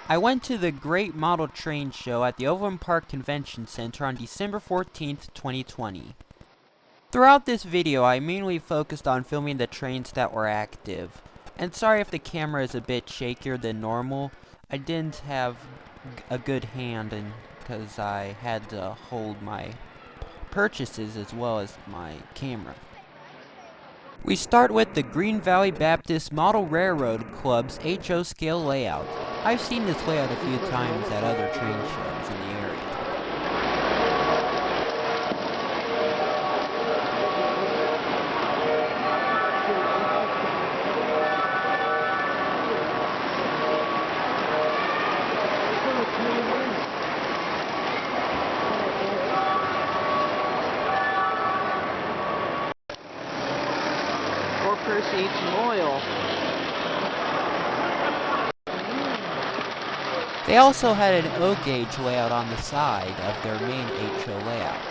I went to the Great Model Train Show at the Overland Park Convention Center on December 14th, 2020. Throughout this video, I mainly focused on filming the trains that were active. And sorry if the camera is a bit shakier than normal. I didn't have a good hand because I had to hold my purchases as well as my camera. We start with the Green Valley Baptist Model Railroad Club's HO scale layout. I've seen this layout a few times at other train shows in the area. Each loyal. They also had an O-gauge layout on the side of their main HO layout.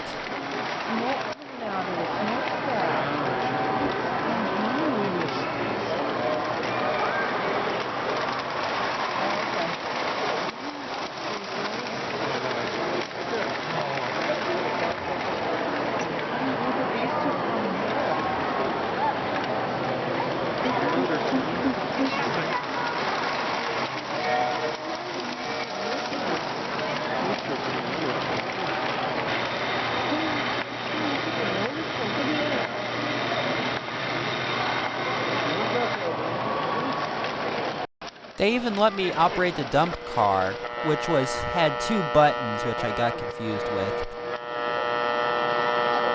They even let me operate the dump car, which had two buttons, which I got confused with.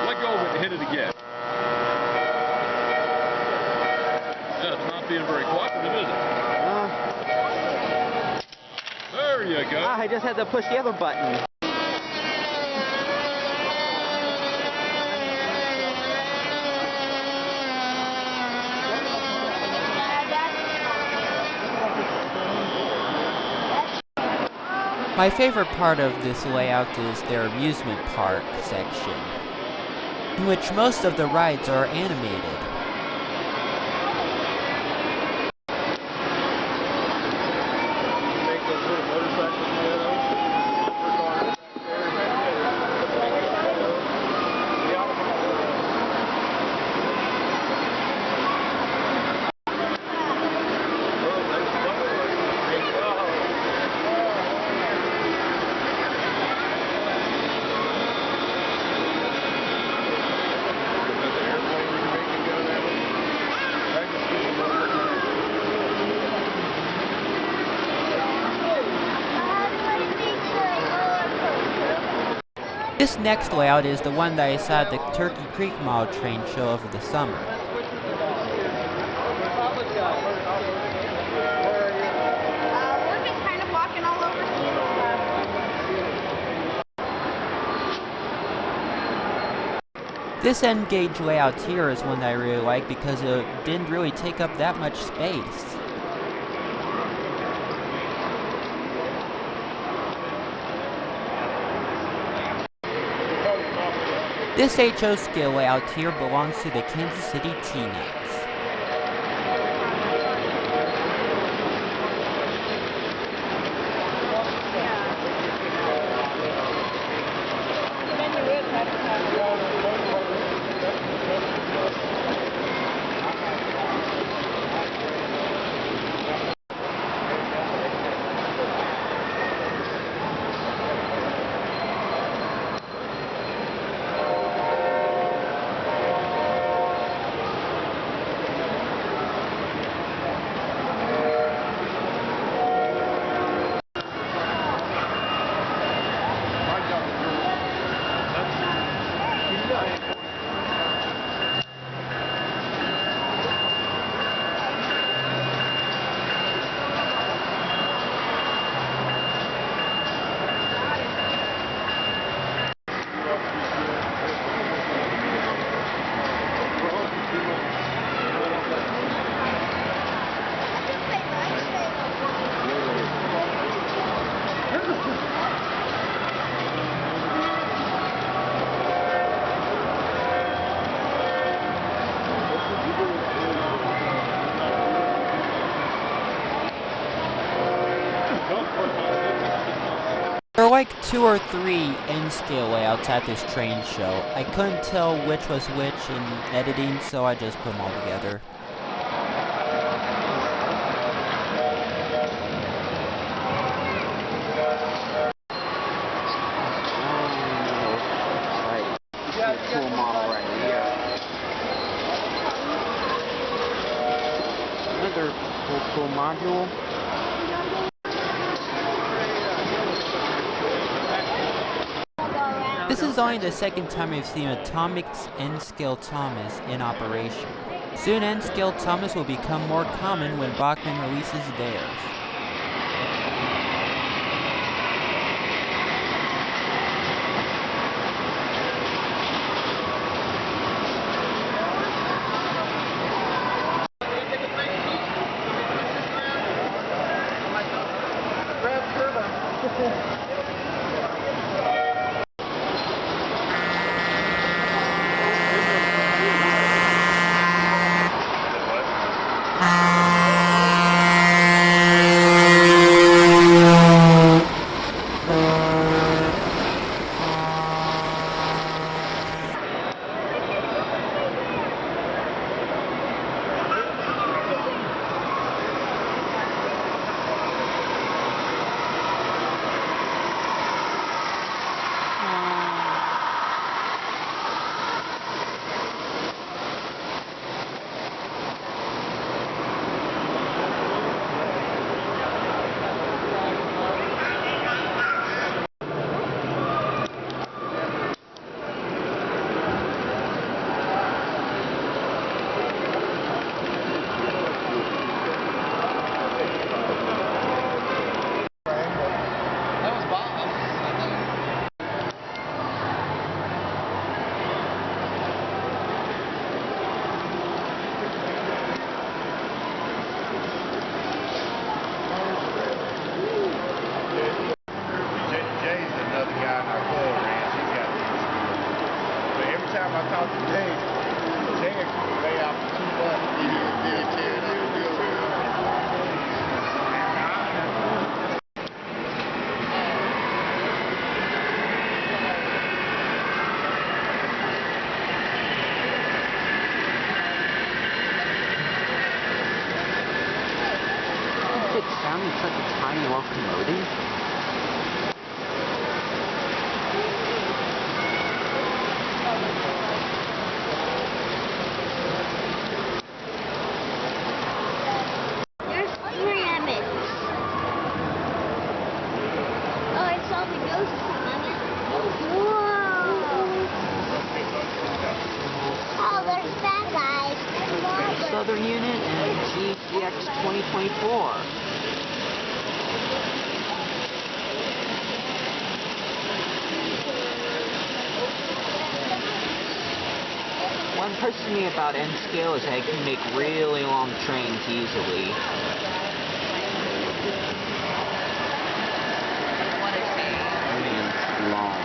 Let go of it and hit it again. Yeah, it's not being very cooperative, is it? There you go. I just had to push the other button. My favorite part of this layout is their amusement park section, in which most of the rides are animated. This next layout is the one that I saw at the Turkey Creek Model Train Show over the summer. We're just kind of walking all over. This N-gauge layout here is one that I really like because it didn't really take up that much space. This HO scale layout here belongs to the Kansas City T-Nuts. were like 2 or 3 N-scale layouts at this train show. I couldn't tell which was which in editing, so I just put them all together. Cool model right here. Another cool module. This is only the second time I've seen Atomic's N-scale Thomas in operation. Soon N-scale Thomas will become more common when Bachmann releases theirs. Sounding such a tiny locomotive. There's pyramids. Oh, I saw the ghost planet. Whoa. Oh, there's that guy. Southern Unit and GTX 2024. What impresses me about N-scale is that it can make really long trains easily. Long.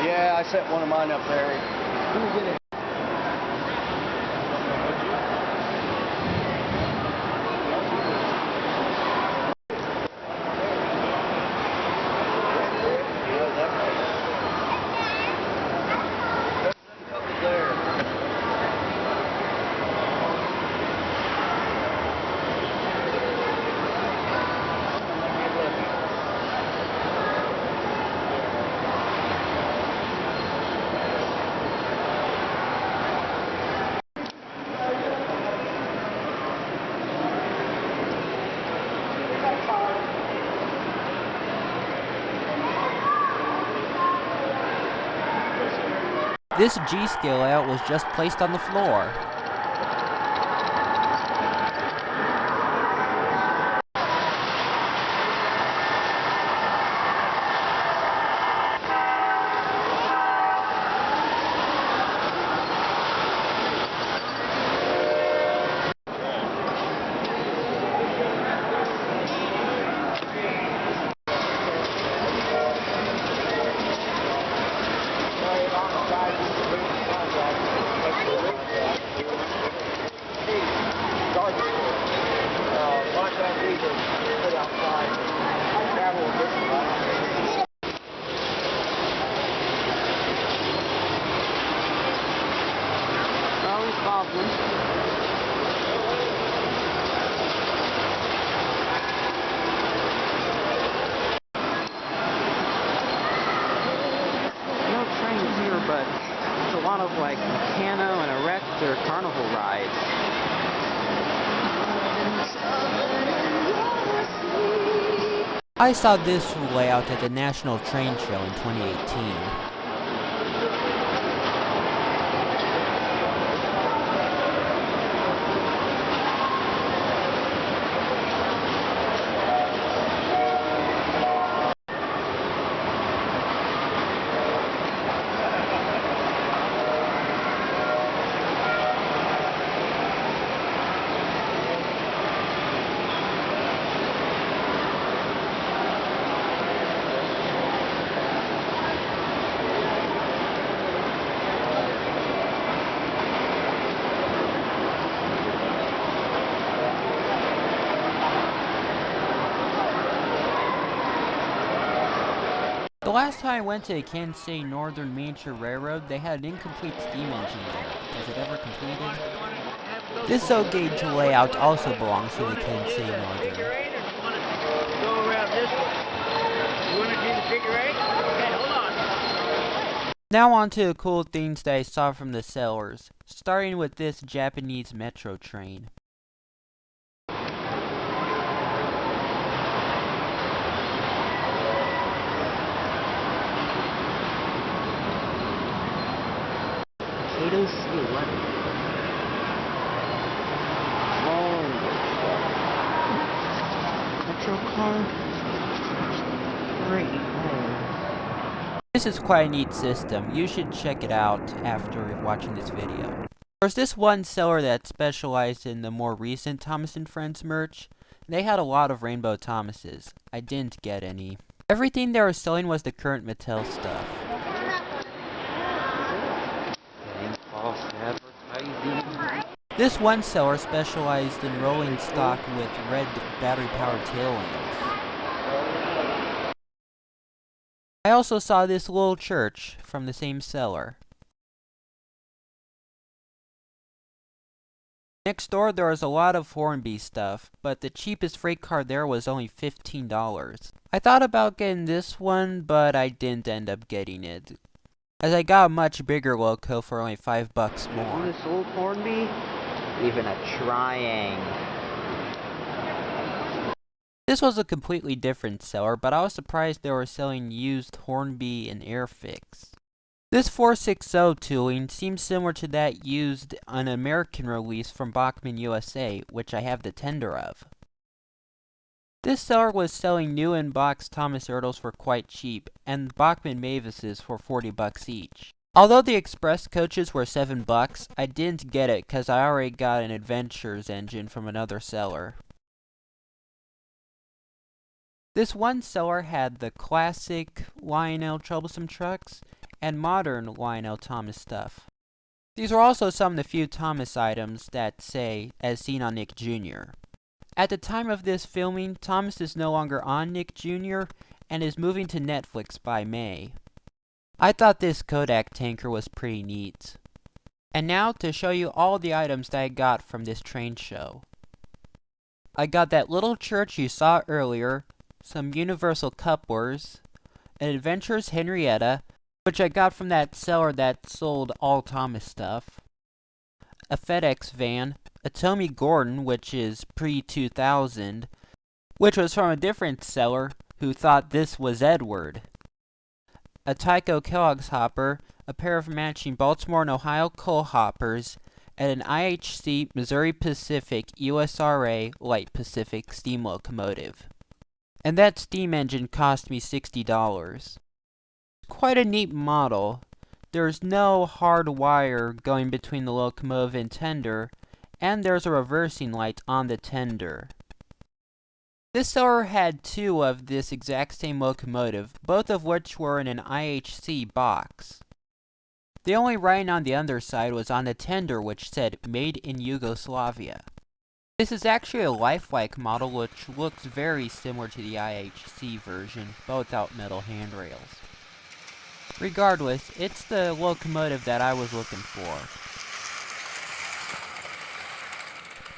Yeah, I set one of mine up there. Let me get it. This G-scale layout was just placed on the floor. carnival ride. I saw this layout at the National Train Show in 2018. The last time I went to the Kansas City Northern Miniature Railroad, they had an incomplete steam engine there. Was it ever completed? This O-gauge layout also belongs to the Kansas City Northern. Go around this way. You want to do the figure eight? Okay, hold on. Now on to the cool things that I saw from the sellers, starting with this Japanese metro train. Kato C11. Oh. Metro car? Great. Oh. This is quite a neat system. You should check it out after watching this video. There's this one seller that specialized in the more recent Thomas & Friends merch. They had a lot of Rainbow Thomases. I didn't get any. Everything they were selling was the current Mattel stuff. False advertising. This one seller specialized in rolling stock with red battery-powered tail lamps. I also saw this little church from the same seller. Next door there was a lot of Hornby stuff, but the cheapest freight car there was only $15. I thought about getting this one, but I didn't end up getting it, as I got a much bigger loco for only $5 more. This old Hornby? Even a Triang. This was a completely different seller, but I was surprised they were selling used Hornby and Airfix. This 460 tooling seems similar to that used on an American release from Bachmann USA, which I have the tender of. This seller was selling new in-box Thomas Ertls for quite cheap, and Bachmann Mavises for $40 each. Although the express coaches were $7, I didn't get it because I already got an Adventures engine from another seller. This one seller had the classic Lionel Troublesome trucks and modern Lionel Thomas stuff. These are also some of the few Thomas items that say, as seen on Nick Jr. At the time of this filming, Thomas is no longer on Nick Jr. and is moving to Netflix by May. I thought this Kodak tanker was pretty neat. And now to show you all the items that I got from this train show. I got that little church you saw earlier, some Universal couplers, an Adventures Henrietta, which I got from that seller that sold all Thomas stuff, a FedEx van, a Tommy Gordon, which is pre-2000, which was from a different seller who thought this was Edward, a Tyco Kellogg's hopper, a pair of matching Baltimore and Ohio coal hoppers, and an IHC Missouri Pacific USRA Light Pacific steam locomotive. And that steam engine cost me $60. Quite a neat model. There's no hard wire going between the locomotive and tender, and there's a reversing light on the tender. This seller had two of this exact same locomotive, both of which were in an IHC box. The only writing on the underside was on the tender, which said, "Made in Yugoslavia." This is actually a lifelike model which looks very similar to the IHC version, but without metal handrails. Regardless, it's the locomotive that I was looking for.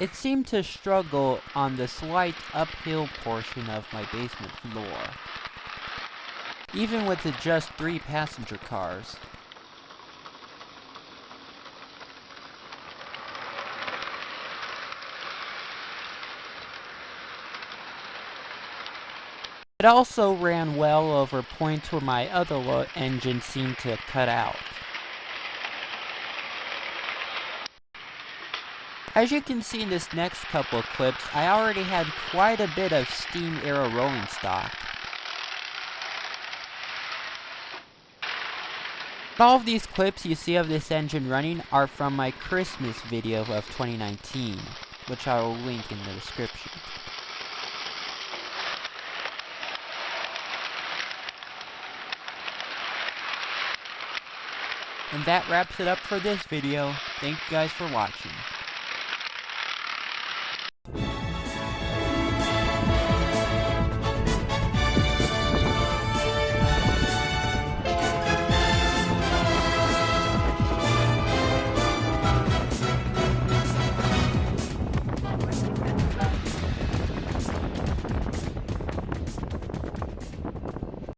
It seemed to struggle on the slight uphill portion of my basement floor, even with the just 3 passenger cars. It also ran well over points where my other engine seemed to cut out. As you can see in this next couple of clips, I already had quite a bit of steam era rolling stock. All of these clips you see of this engine running are from my Christmas video of 2019, which I will link in the description. And that wraps it up for this video. Thank you guys for watching.